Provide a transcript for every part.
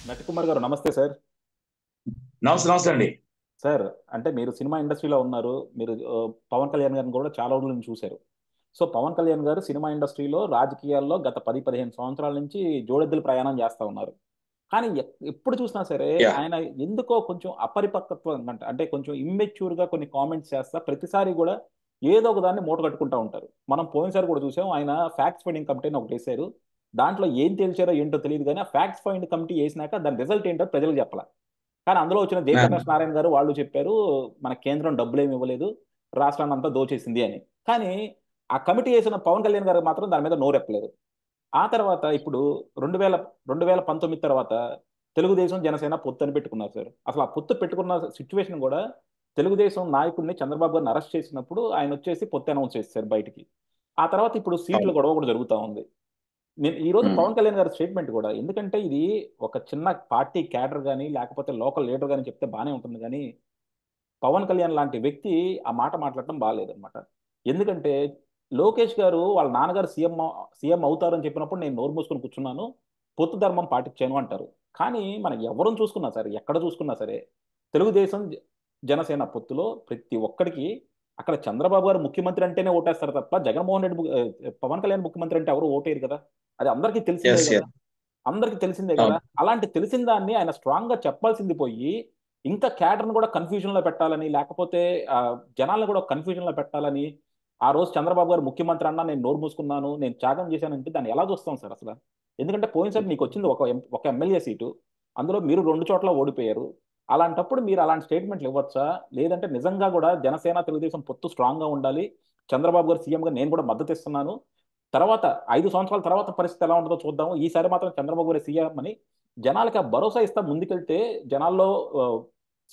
నటికుమార్ గారు నమస్తే సార్. నమస్తే నమస్తే అండి. సార్, అంటే మీరు సినిమా ఇండస్ట్రీలో ఉన్నారు. మీరు పవన్ కళ్యాణ్ గారిని కూడా చాలా రోజుల నుంచి చూశారు. సో పవన్ కళ్యాణ్ గారు సినిమా ఇండస్ట్రీలో రాజకీయాల్లో గత 10-15 సంవత్సరాల నుంచి జోడెద్దులు ప్రయాణం చేస్తూ ఉన్నారు. కానీ ఎప్పుడు చూసినా సరే యా ఆయన ఎందుకో కొంచెం అపరిపక్వత్వం అంటే కొంచెం ఇమ్మెచ్యూర్గా కొన్ని కామెంట్స్ చేస్తా ప్రతిసారి కూడా ఏదో ఒక దాన్ని మూట కట్టుకుంటా ఉంటారు. మనం పోయినసారి కూడా చూసాం, ఆయన ఫ్యాక్ట్స్ ఫైండింగ్ కమిటీని ఒకటి వేశారు. దాంట్లో ఏం తేల్చారో ఏంటో తెలియదు, కానీ ఆ ఫ్యాక్ట్స్ ఫైండ్ కమిటీ వేసినాక దాని రిజల్ట్ ఏంటో ప్రజలకు చెప్పాలి. కానీ అందులో వచ్చిన జయప్రకాష్ నారాయణ గారు వాళ్ళు చెప్పారు, మన కేంద్రం డబ్బులు ఏమి ఇవ్వలేదు, రాష్ట్రాన్ని అంతా దోచేసింది అని. కానీ ఆ కమిటీ వేసిన పవన్ కళ్యాణ్ గారు మాత్రం దాని మీద నోరెప్పలేదు. ఆ తర్వాత ఇప్పుడు 2019 తర్వాత తెలుగుదేశం జనసేన పొత్తు అని పెట్టుకున్నారు సార్. అసలు ఆ పొత్తు పెట్టుకున్న సిచ్యువేషన్ కూడా తెలుగుదేశం నాయకుడిని చంద్రబాబు గారిని అరెస్ట్ చేసినప్పుడు ఆయన వచ్చేసి పొత్తు అనౌన్స్ చేశారు బయటికి. ఆ తర్వాత ఇప్పుడు సీట్ల అవును. గొడవ కూడా జరుగుతూ ఉంది. నేను ఈ రోజు ఉమ్. పవన్ కళ్యాణ్ గారి స్టేట్మెంట్ కూడా, ఎందుకంటే ఇది ఒక చిన్న పార్టీ క్యాడర్ కానీ లేకపోతే లోకల్ లీడర్ కానీ చెప్తే బాగానే ఉంటుంది, కానీ పవన్ కళ్యాణ్ లాంటి వ్యక్తి ఆ మాట మాట్లాడటం బాగాలేదన్నమాట. ఎందుకంటే లోకేష్ గారు వాళ్ళ నాన్నగారు సీఎం అవుతారని చెప్పినప్పుడు నేను నోరు మూసుకొని కూర్చున్నాను, పొత్తు ధర్మం పాటించాను అంటారు. కానీ మనం ఎవరు చూసుకున్నా సరే, ఎక్కడ చూసుకున్నా సరే, తెలుగుదేశం జనసేన పొత్తులో ప్రతి ఒక్కడికి అక్కడ చంద్రబాబు గారు ముఖ్యమంత్రి అంటేనే ఓటేస్తారు తప్ప జగన్మోహన్ రెడ్డి పవన్ కళ్యాణ్ ముఖ్యమంత్రి అంటే ఎవరు ఓటేరు కదా. అది అందరికీ తెలిసిందే ఎస్ కదా. ఎస్ అందరికి తెలిసిందే కదా. అవును. అలాంటి తెలిసిన దాన్ని ఆయన స్ట్రాంగ్ గా చెప్పాల్సింది పోయి ఇంకా క్యాడర్ను కూడా కన్ఫ్యూజన్ లో పెట్టాలని, లేకపోతే ఆ, జనాలను కూడా కన్ఫ్యూజన్ లో పెట్టాలని, ఆ రోజు చంద్రబాబు గారు ముఖ్యమంత్రి అన్నా నేను నోరు మూసుకున్నాను, నేను త్యాగం చేశానంటే దాన్ని ఎలా చూస్తాం సార్ అసలు? ఎందుకంటే పోయినసారి మీకు వచ్చింది ఒక ఎమ్మెల్యే సీటు, అందులో మీరు 2 చోట్ల ఓడిపోయారు. అలాంటప్పుడు మీరు అలాంటి స్టేట్మెంట్లు ఇవ్వచ్చా? లేదంటే నిజంగా కూడా జనసేన తెలుగుదేశం పొత్తు స్ట్రాంగ్ గా ఉండాలి, చంద్రబాబు గారు సీఎం గా నేను కూడా మద్దతు ఇస్తున్నాను, తర్వాత 5 సంవత్సరాల తర్వాత పరిస్థితి ఎలా ఉంటుందో చూద్దాము, ఈసారి మాత్రం చంద్రబాబు గారు సీఎం అని జనాలకి ఆ భరోసా ఇస్తా ముందుకెళ్తే జనాల్లో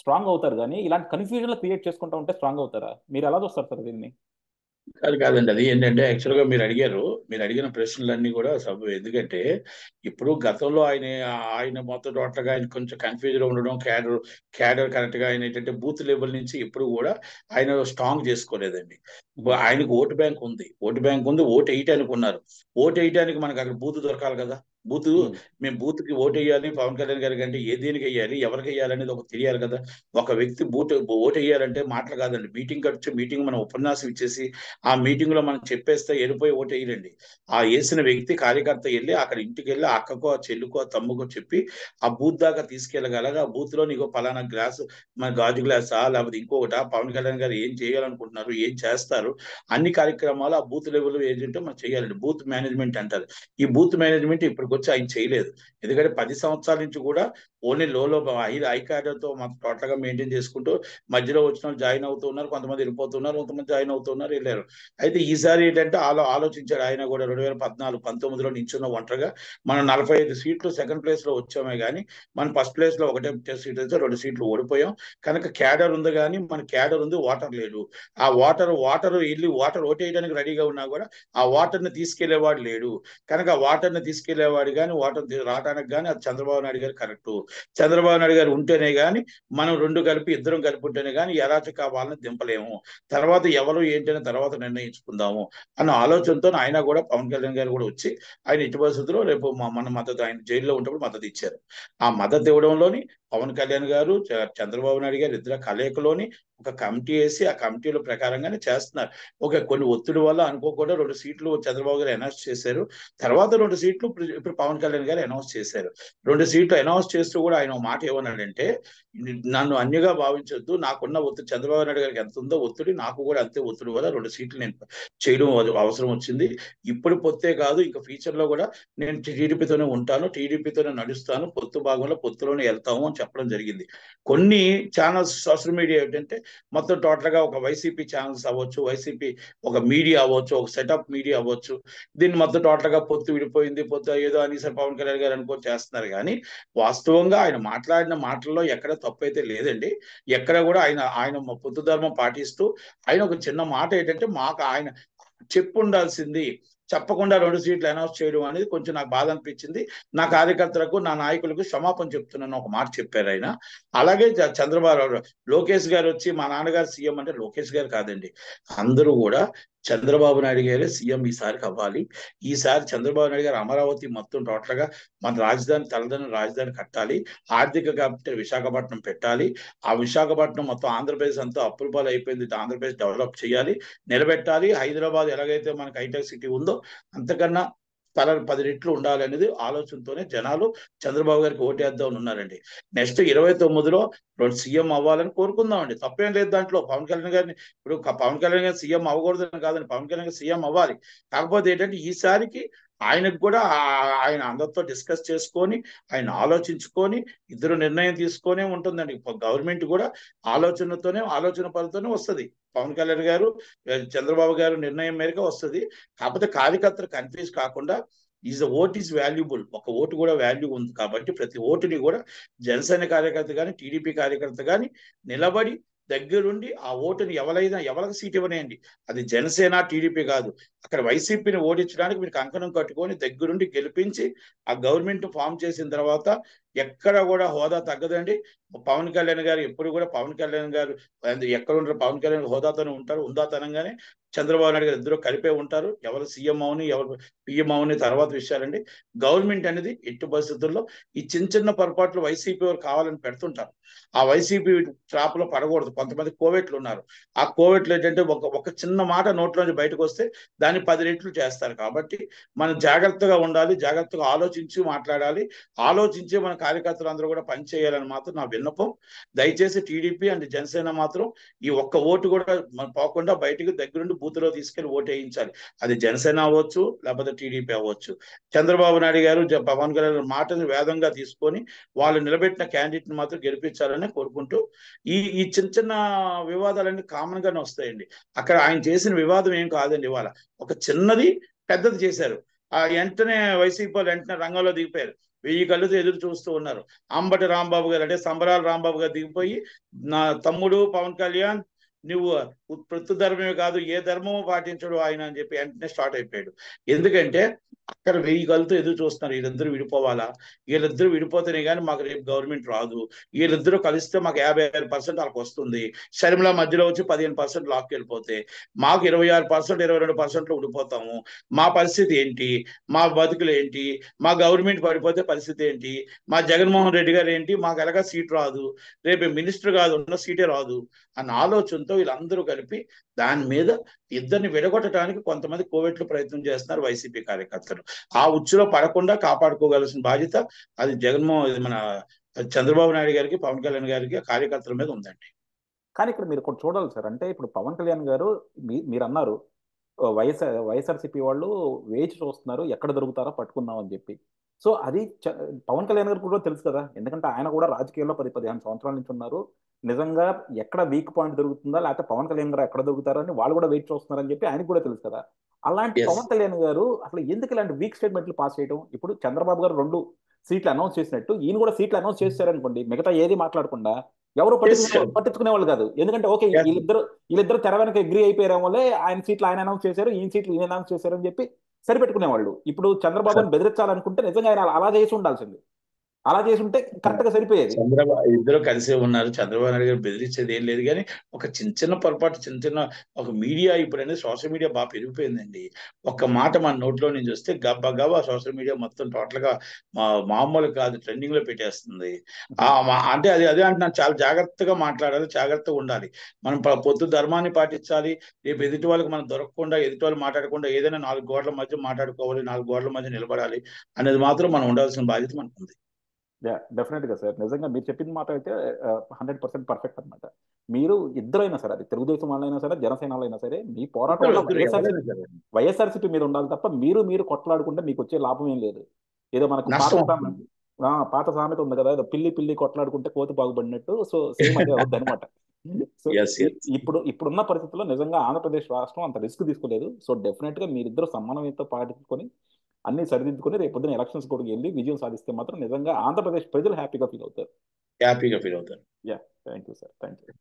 స్ట్రాంగ్ అవుతారు. కానీ ఇలాంటి కన్ఫ్యూజన్ క్రియేట్ చేసుకుంటా ఉంటే స్ట్రాంగ్ అవుతారా? మీరు ఎలా చూస్తారు సార్ దీన్ని? కాదు కాదండి, అది ఏంటంటే యాక్చువల్గా మీరు అడిగిన ప్రశ్నలన్నీ కూడా సబ్. ఎందుకంటే ఇప్పుడు గతంలో ఆయన మొత్తం టోటల్గా ఆయన కొంచెం కన్ఫ్యూజన్ ఉండడం, క్యాడర్ కరెక్ట్ గా ఆయన ఏంటంటే బూత్ లెవెల్ నుంచి ఎప్పుడు కూడా ఆయన స్ట్రాంగ్ చేసుకోలేదండి. ఉమ్, ఆయనకు ఓటు బ్యాంక్ ఉంది, ఓటు వేయటానికి ఉన్నారు. ఓటు వేయటానికి మనకు అక్కడ బూత్ దొరకాలి కదా. బూత్ ఉమ్, మేము బూత్ కి ఓటు వేయాలి పవన్ కళ్యాణ్ గారికి అంటే ఏ దేనికి వేయాలి, ఎవరికి వేయాలి అనేది ఒక తెలియాలి కదా. ఒక వ్యక్తి ఓటు వేయాలంటే మాటలు కాదండి, మీటింగ్ వచ్చి మీటింగ్ మనం ఉపన్యాసం ఇచ్చేసి ఆ మీటింగ్ లో మనం చెప్పేస్తే వెళ్ళిపోయి ఓటు వేయలేండి. ఆ వేసిన వ్యక్తి కార్యకర్త వెళ్ళి అక్కడ ఇంటికి వెళ్ళి అక్కకో చెల్లుకో తమ్ముకో చెప్పి ఆ బూత్ దాకా తీసుకెళ్ళగలగా. ఆ బూత్ లో నీకు పలానా గ్లాసు, మన గాజు గ్లాసా లేకపోతే ఇంకొకట, పవన్ కళ్యాణ్ గారు ఏం చేయాలనుకుంటున్నారు, ఏం చేస్తారు, అన్ని కార్యక్రమాలు ఆ బూత్ లెవెల్ ఏజెంట్ మనం చేయాలండి. బూత్ మేనేజ్మెంట్ అంటారు. ఈ బూత్ మేనేజ్మెంట్ ఇప్పటికొచ్చి ఆయన చేయలేదు. ఎందుకంటే 10 సంవత్సరాల నుంచి కూడా ఓన్లీ లోలో హై క్యాడర్ తో మనం టోటల్ గా మెయింటైన్ చేసుకుంటూ మధ్యలో వచ్చిన వాళ్ళు జాయిన్ అవుతూ ఉన్నారు, కొంతమంది వెళ్ళిపోతున్నారు, కొంతమంది జాయిన్ అవుతున్నారు, వెళ్ళారు. అయితే ఈసారి ఏంటంటే ఆలోచించాడు ఆయన కూడా. 2014-19లో నించున్న ఒంటరిగా మనం 45 సీట్లు సెకండ్ ప్లేస్ లో వచ్చామే కానీ మనం ఫస్ట్ ప్లేస్ లో ఒకటే సీట్ అయితే 2 సీట్లు ఓడిపోయాం. కనుక క్యాడర్ ఉంది, కానీ మన క్యాడర్ ఉంది, వాటర్ లేడు. ఆ వాటర్ వెళ్ళి ఓటేయడానికి రెడీగా ఉన్నా కూడా ఆ వాటర్ ని తీసుకెళ్లేవాడు లేడు. కనుక ఆ వాటర్ ని తీసుకెళ్లేవాడు కానీ రావడానికి కానీ అది చంద్రబాబు నాయుడు గారు కరెక్ట్. చంద్రబాబు నాయుడు గారు ఉంటేనే కానీ మనం ఇద్దరం కలిపి ఉంటేనే కానీ ఎరాచక వాళ్ళని దింపలేము. తర్వాత ఎవరు ఏంటనే తర్వాత నిర్ణయించుకుందాము అన్న ఆలోచనతో ఆయన కూడా, పవన్ కళ్యాణ్ గారు కూడా వచ్చి ఆయన ఇటు పరిస్థితుల్లో రేపు మన మద్దతు, ఆయన జైల్లో ఉన్నప్పుడు మద్దతు ఇచ్చారు. ఆ మద్దతు ఇవ్వడంలోని పవన్ కళ్యాణ్ గారు చంద్రబాబు నాయుడు గారు ఇద్దరు కలయికలోని ఒక కమిటీ వేసి ఆ కమిటీల ప్రకారంగానే చేస్తున్నారు. కొన్ని ఒత్తిడి వల్ల అనుకోకుండా 2 సీట్లు చంద్రబాబు గారు అనౌన్స్ చేశారు. తర్వాత 2 సీట్లు ఇప్పుడు పవన్ కళ్యాణ్ గారు అనౌన్స్ చేశారు. 2 సీట్లు అనౌన్స్ చేస్తూ కూడా ఆయన ఒక మాట ఏమన్నాడంటే, నన్ను అన్యగా భావించొద్దు, నాకున్న ఒత్తిడి చంద్రబాబు నాయుడు గారికి ఎంత ఉందో ఒత్తిడి నాకు కూడా అంతే ఒత్తిడి వల్ల 2 సీట్లు నేను చేయడం అవసరం వచ్చింది. ఇప్పుడు పొత్తే కాదు, ఇంకా ఫ్యూచర్ లో కూడా నేను టీడీపీతోనే ఉంటాను, టీడీపీతోనే నడుస్తాను, పొత్తు భాగంలో పొత్తులోనే వెళ్తాము అని చెప్పడం జరిగింది. కొన్ని ఛానల్స్ సోషల్ మీడియా ఏంటంటే మొత్తం టోటల్ గా ఒక వైసీపీ ఛానల్స్ అవ్వచ్చు, వైసీపీ ఒక మీడియా అవ్వచ్చు, ఒక సెటప్ మీడియా అవ్వచ్చు, దీన్ని మొత్తం టోటల్ గా పొత్తు విడిపోయింది, పొత్తు ఏదో అని పవన్ కళ్యాణ్ గారు అనుకో చేస్తున్నారు. కానీ వాస్తవంగా ఆయన మాట్లాడిన మాటల్లో ఎక్కడ తప్పు అయితే లేదండి. ఎక్కడ కూడా ఆయన ఆయన పొత్తు ధర్మం పాటిస్తూ ఆయన ఒక చిన్న మాట ఏంటంటే, మాకు ఆయన చెప్పు ఉండాల్సింది చెప్పకుండా 2 సీట్లు అనౌన్స్ చేయడం అనేది కొంచెం నాకు బాధ అనిపించింది. నా కార్యకర్తలకు, నా నాయకులకు క్షమాపణ చెప్తున్నాను ఒక మాట చెప్పారు ఆయన. అలాగే చంద్రబాబు లోకేష్ గారు వచ్చి మా నాన్నగారు సీఎం అంటే లోకేష్ గారు కాదండి, అందరూ కూడా చంద్రబాబు నాయుడు గారే సీఎం ఈసారికి అవ్వాలి. ఈసారి చంద్రబాబు నాయుడు గారు అమరావతి మొత్తం టోటల్ గా మన రాజధాని తలదని రాజధాని కట్టాలి. ఆర్థిక క్యాపిటల్ విశాఖపట్నం పెట్టాలి. ఆ విశాఖపట్నం మొత్తం ఆంధ్రప్రదేశ్ అంతా అప్పుల పాలు అయిపోయింది. ఆంధ్రప్రదేశ్ డెవలప్ చేయాలి, నిలబెట్టాలి. హైదరాబాద్ ఎలాగైతే మనకి హైటెక్ సిటీ ఉందో అంతకన్నా 10 రెట్లు ఉండాలి అనేది ఆలోచనతోనే జనాలు చంద్రబాబు గారికి ఓటేద్దామని ఉన్నారండి. నెక్స్ట్ 29లో సీఎం అవ్వాలని కోరుకుందామండి, తప్పేం లేదు దాంట్లో. పవన్ కళ్యాణ్ గారిని ఇప్పుడు పవన్ కళ్యాణ్ గారు సీఎం అవ్వకూడదని కాదండి, పవన్ కళ్యాణ్ గారు సీఎం అవ్వాలి. కాకపోతే ఏంటంటే ఈసారికి ఆయనకు కూడా ఆయన అందరితో డిస్కస్ చేసుకొని ఆయన ఆలోచించుకొని ఇద్దరు నిర్ణయం తీసుకొనే ఉంటుందండి. గవర్నమెంట్ కూడా ఆలోచన పరుతోనే వస్తుంది. పవన్ కళ్యాణ్ గారు చంద్రబాబు గారు నిర్ణయం మేరకు వస్తుంది. కాకపోతే కార్యకర్తలు కన్ఫ్యూజ్ కాకుండా ఓట్ ఈజ్ వాల్యుబుల్, ఒక ఓటు కూడా వాల్యూ ఉంది కాబట్టి ప్రతి ఓటుని కూడా జనసేన కార్యకర్త కానీ టీడీపీ కార్యకర్త కానీ నిలబడి దగ్గరుండి ఆ ఓటుని ఎవరికి సీట్ ఇవ్వనేయండి, అది జనసేన టీడీపీ కాదు, అక్కడ వైసీపీని ఓడించడానికి మీరు కంకణం కట్టుకొని దగ్గరుండి గెలిపించి ఆ గవర్నమెంట్ ఫామ్ చేసిన తర్వాత ఎక్కడ కూడా హోదా తగ్గదండి. పవన్ కళ్యాణ్ గారు ఎప్పుడు కూడా పవన్ కళ్యాణ్ గారు ఎక్కడ ఉంటారు, పవన్ కళ్యాణ్ హోదాతోనే ఉంటారు. ఉందాతనంగానే చంద్రబాబు నాయుడు గారు ఇద్దరు కలిపే ఉంటారు. ఎవరు సీఎం అవుని ఎవరు పిఎం అవుని తర్వాత విషయాలండి. గవర్నమెంట్ అనేది ఎట్టి పరిస్థితుల్లో ఈ చిన్న పొరపాట్లు వైసీపీ వారు కావాలని పెడుతుంటారు. ఆ వైసీపీ ట్రాప్ లో పడకూడదు. కొంతమంది కోవెట్లు ఉన్నారు. ఆ కోవెట్లు ఏంటంటే ఒక చిన్న మాట నోట్లోంచి బయటకు వస్తే దాన్ని 10 రెట్లు చేస్తారు. కాబట్టి మనం జాగ్రత్తగా ఉండాలి, జాగ్రత్తగా ఆలోచించి మాట్లాడాలి. ఆలోచించి మన కార్యకర్తలు అందరూ కూడా పనిచేయాలని మాత్రం నా విన్నపం. దయచేసి టీడీపీ అండ్ జనసేన మాత్రం ఈ ఒక్క ఓటు కూడా మనం పోకుండా బయటకు దగ్గరుండి బూత్లో తీసుకెళ్లి ఓటు వేయించాలి. అది జనసేన అవ్వచ్చు, లేకపోతే టీడీపీ అవ్వచ్చు. చంద్రబాబు నాయుడు గారు పవన్ కళ్యాణ్ మాటని వేదంగా తీసుకొని వాళ్ళు నిలబెట్టిన క్యాండిడేట్ ని మాత్రం గెలిపించాలని కోరుకుంటూ ఈ చిన్న వివాదాలన్నీ కామన్ గానే వస్తాయండి. అక్కడ ఆయన చేసిన వివాదం ఏం కాదండి. ఇవాళ ఒక చిన్నది పెద్దది చేశారు. ఆ వెంటనే వైసీపీ వాళ్ళు వెంటనే రంగంలో దిగిపోయారు. 1000 కళ్ళతో ఎదురు చూస్తూ ఉన్నారు. అంబటి రాంబాబు గారు అంటే సంబరాల రాంబాబు గారు దిగిపోయి, నా తమ్ముడు పవన్ కళ్యాణ్ నువ్వు ప్రతి ధర్మమే కాదు ఏ ధర్మము పాటించడు ఆయన అని చెప్పి వెంటనే స్టార్ట్ అయిపోయాడు. ఎందుకంటే అక్కడ 1000 కళ్ళతో ఎదురు చూస్తున్నారు. వీళ్ళిద్దరూ విడిపోవాలా, వీళ్ళిద్దరూ విడిపోతేనే కానీ మాకు రేపు గవర్నమెంట్ రాదు, వీళ్ళిద్దరూ కలిస్తే మాకు 56% వాళ్ళకి వస్తుంది, షర్మిల మధ్యలో వచ్చి 15% లాక్కి వెళ్ళిపోతే మాకు 26% 22% ఉండిపోతాము. మా పరిస్థితి ఏంటి, మా బతుకులు ఏంటి, మా గవర్నమెంట్ పడిపోతే పరిస్థితి ఏంటి, మా జగన్మోహన్ రెడ్డి గారు ఏంటి, మాకు ఎలాగా సీట్ రాదు, రేపు మినిస్టర్ కాదు ఉన్న సీటే రాదు అన్న ఆలోచనతో వీళ్ళందరూ కలిపి దాని మీద ఇద్దరిని విడగొట్టడానికి కొంతమంది కోవిడ్లు ప్రయత్నం చేస్తున్నారు వైసీపీ కార్యకర్తలు. ఆ ఉచ్చులో పడకుండా కాపాడుకోగలసిన బాధ్యత అది మన చంద్రబాబు నాయుడు గారికి, పవన్ కళ్యాణ్ గారికి, కార్యకర్తల మీద ఉందండి. కానీ ఇక్కడ మీరు ఒకటి చూడాలి సార్. అంటే ఇప్పుడు పవన్ కళ్యాణ్ గారు మీరు అన్నారు వైఎస్ఆర్సీపీ వాళ్ళు వేచి చూస్తున్నారు ఎక్కడ దొరుకుతారో పట్టుకుందాం అని చెప్పి. సో అది పవన్ కళ్యాణ్ గారు కూడా తెలుసు కదా, ఎందుకంటే ఆయన కూడా రాజకీయాల్లో 10-15 సంవత్సరాల నుంచి ఉన్నారు. నిజంగా ఎక్కడ వీక్ పాయింట్ దొరుకుతుందా, లేకపోతే పవన్ కళ్యాణ్ గారు ఎక్కడ దొరుకుతారని వాళ్ళు కూడా వెయిట్ చూస్తున్నారని చెప్పి ఆయనకు కూడా తెలుసు కదా. అలాంటి ఎస్ పవన్ కళ్యాణ్ గారు అసలు ఎందుకు ఇలాంటి వీక్ స్టేట్మెంట్లు పాస్ చేయడం? ఇప్పుడు చంద్రబాబు గారు 2 సీట్లు అనౌన్స్ చేసినట్టు ఈయన కూడా సీట్లు అనౌన్స్ చేశారనుకోండి, మిగతా ఏది మాట్లాడకుండా ఎవరు పట్టించుకునే వాళ్ళు కాదు. ఎందుకంటే ఓకే వీళ్ళిద్దరు తెర వెనక అగ్రీ అయిపోయారు వల్లే ఆయన సీట్లు ఆయన అనౌన్స్ చేశారు, ఈయన సీట్లు ఈయన అనౌన్స్ చేశారు అని చెప్పి సరిపెట్టుకునేవాళ్ళు. ఇప్పుడు చంద్రబాబుని బెదిరించాలనుకుంటే నిజంగా ఆయన అలా చేసి ఉండాల్సింది. అలా చేసి ఉంటే కరెక్ట్ గా సరిపోయేది. చంద్రబాబు ఇద్దరు కలిసే ఉన్నారు. చంద్రబాబు నాయుడు గారు బెదిరించేది ఏం లేదు. కానీ ఒక చిన్న పొరపాటు చిన్న ఒక మీడియా ఇప్పుడు అనేది సోషల్ మీడియా బాగా పెరిగిపోయిందండి. ఒక్క మాట మన నోట్లో నుంచి వస్తే గబ్బా సోషల్ మీడియా మొత్తం టోటల్ గా మామూలు కాదు ట్రెండింగ్ లో పెట్టేస్తుంది. అంటే అదే అంటున్నాను, చాలా జాగ్రత్తగా మాట్లాడాలి, జాగ్రత్తగా ఉండాలి. మనం పొద్దు ధర్మాన్ని పాటించాలి. రేపు ఎదుటి వాళ్ళకి మనం దొరకకుండా, ఎదుటి వాళ్ళు మాట్లాడకుండా ఏదైనా 4 గోడల మధ్య మాట్లాడుకోవాలి, 4 గోడల మధ్య నిలబడాలి అనేది మాత్రం మనం ఉండాల్సిన బాధ్యత మనకు ఉంది. డెఫినెట్ గా సార్. నిజంగా మీరు చెప్పిన మాట అయితే 100% పర్ఫెక్ట్ అనమాట. మీరు ఇద్దరైనా సరే, అది తెలుగుదేశం వాళ్ళైనా సరే, జనసేన వాళ్ళైనా సరే, మీ పోరాటం వల్ల వైఎస్ఆర్సీపీ మీద ఉండాలి తప్ప మీరు కొట్లాడుకుంటే మీకు వచ్చే లాభం ఏం లేదు. ఏదో మనకు పాత సామెత ఉంది కదా, ఏదో పిల్లి కొట్లాడుకుంటే కోతి బాగుపడినట్టు. సో సేమ్ అదే అవుద్ది అనమాట. సో ఇప్పుడున్న పరిస్థితుల్లో నిజంగా ఆంధ్రప్రదేశ్ రాష్ట్రం అంత రిస్క్ తీసుకోలేదు. సో డెఫినెట్ గా మీరిద్దరు సమన్వయంతో పాటించుకొని అన్ని సరిదిద్దుకొని రేపు పొద్దున ఎలక్షన్స్ కూడా వెళ్ళి విజయం సాధిస్తే మాత్రం నిజంగా ఆంధ్రప్రదేశ్ ప్రజలు హ్యాపీగా ఫీల్ అవుతారు. Yeah, thank you sir, thank you.